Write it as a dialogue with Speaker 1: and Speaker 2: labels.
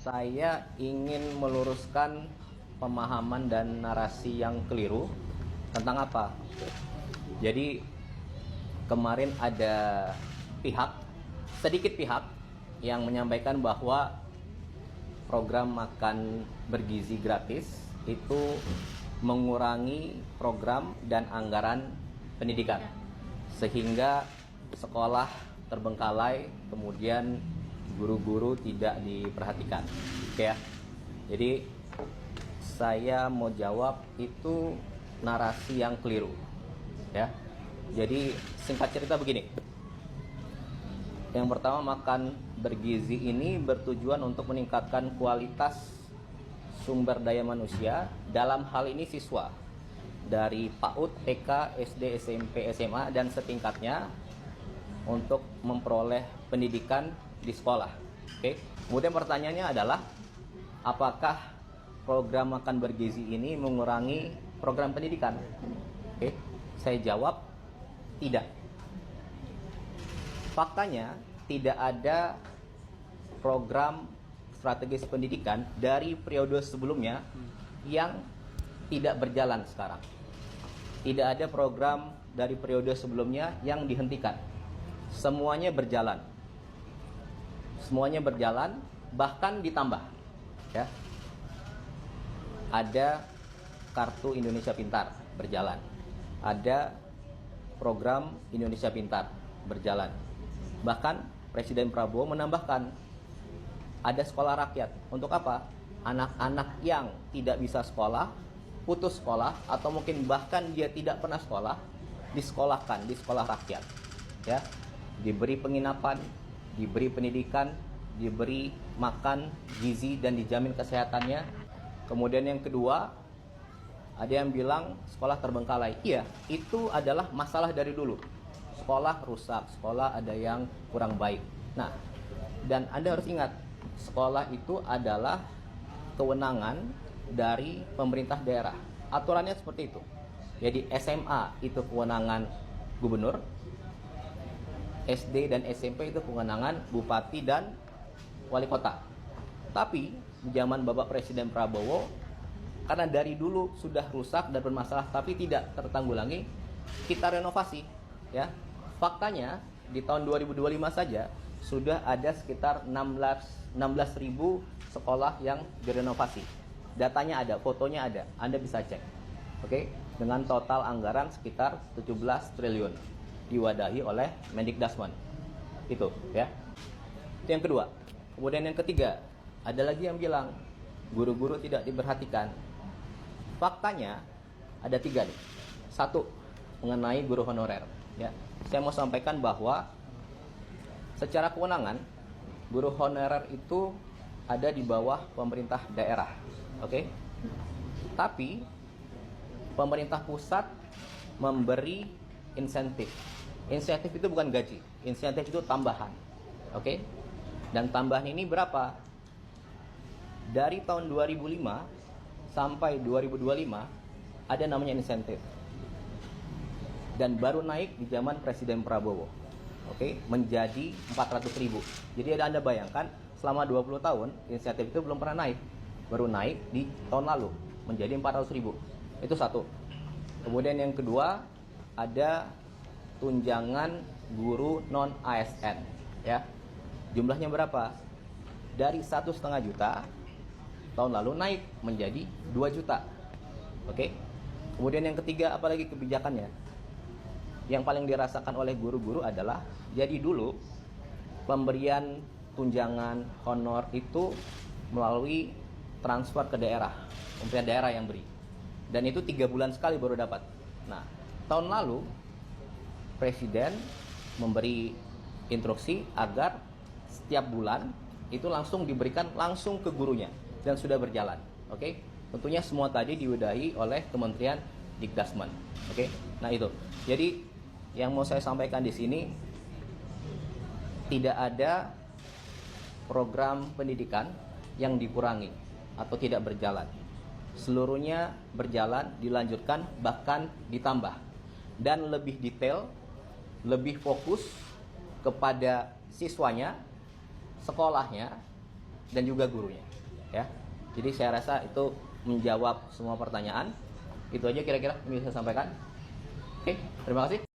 Speaker 1: Saya ingin meluruskan pemahaman dan narasi yang keliru tentang apa. Jadi kemarin ada sedikit pihak yang menyampaikan bahwa program makan bergizi gratis itu mengurangi program dan anggaran pendidikan, sehingga sekolah terbengkalai, kemudian guru-guru tidak diperhatikan. Oke ya. Jadi saya mau jawab itu narasi yang keliru. Ya. Jadi singkat cerita begini. Yang pertama, makan bergizi ini bertujuan untuk meningkatkan kualitas sumber daya manusia, dalam hal ini siswa dari PAUD, TK, SD, SMP, SMA dan setingkatnya untuk memperoleh pendidikan di sekolah. Oke. Kemudian pertanyaannya adalah, apakah program makan bergizi ini mengurangi program pendidikan? Oke. Saya jawab tidak. Faktanya tidak ada program strategis pendidikan dari periode sebelumnya yang tidak berjalan sekarang. Tidak ada program dari periode sebelumnya yang dihentikan. Semuanya berjalan. Semuanya berjalan, bahkan ditambah. Ya. Ada Kartu Indonesia Pintar berjalan. Ada program Indonesia Pintar berjalan. Bahkan Presiden Prabowo menambahkan ada sekolah rakyat. Untuk apa? Anak-anak yang tidak bisa sekolah, putus sekolah, atau mungkin bahkan dia tidak pernah sekolah, disekolahkan di sekolah rakyat. Ya, diberi penginapan, diberi pendidikan, diberi makan gizi dan dijamin kesehatannya. Kemudian yang kedua, ada yang bilang sekolah terbengkalai. Iya, itu adalah masalah dari dulu. Sekolah rusak, sekolah ada yang kurang baik. Nah, dan Anda harus ingat, sekolah itu adalah kewenangan dari pemerintah daerah. Aturannya seperti itu. Jadi SMA itu kewenangan gubernur, SD dan SMP itu kewenangan bupati dan wali kota. Tapi di zaman Bapak Presiden Prabowo, karena dari dulu sudah rusak dan bermasalah tapi tidak tertanggulangi, kita renovasi. Ya, faktanya di tahun 2025 saja sudah ada sekitar 16.000 sekolah yang direnovasi. Datanya ada, fotonya ada, Anda bisa cek. Oke, dengan total anggaran sekitar 17 triliun diwadahi oleh Mendikbudristek. Itu ya. Itu yang kedua. Kemudian yang ketiga, ada lagi yang bilang guru-guru tidak diperhatikan. Faktanya ada 3 nih. 1, mengenai guru honorer. Ya, saya mau sampaikan bahwa secara kewenangan guru honorer itu ada di bawah pemerintah daerah. Oke? Tapi pemerintah pusat memberi insentif. Insentif itu bukan gaji. Insentif itu tambahan. Oke? Dan tambahan ini berapa? Dari tahun 2005 sampai 2025 ada namanya insentif. Dan baru naik di zaman Presiden Prabowo. Oke, menjadi 400.000. Jadi Anda bayangkan selama 20 tahun insentif itu belum pernah naik. Baru naik di tahun lalu menjadi 400.000. Itu 1. Kemudian yang kedua, ada tunjangan guru non ASN, ya. Jumlahnya berapa? Dari 1,5 juta tahun lalu naik menjadi 2 juta. Oke. Kemudian yang ketiga, apalagi kebijakannya? Yang paling dirasakan oleh guru-guru adalah, jadi dulu pemberian tunjangan honor itu melalui transfer ke daerah, pemerintah daerah yang beri. Dan itu 3 bulan sekali baru dapat. Nah, tahun lalu Presiden memberi instruksi agar setiap bulan itu langsung diberikan langsung ke gurunya dan sudah berjalan. Oke? Tentunya semua tadi diwadahi oleh Kementerian Dikdasmen. Oke? Nah, itu. Jadi yang mau saya sampaikan di sini, tidak ada program pendidikan yang dikurangi atau tidak berjalan. Seluruhnya berjalan, dilanjutkan, bahkan ditambah. Dan lebih detail, lebih fokus kepada siswanya, sekolahnya, dan juga gurunya. Ya, jadi saya rasa itu menjawab semua pertanyaan. Itu aja kira-kira yang bisa saya sampaikan. Oke, terima kasih.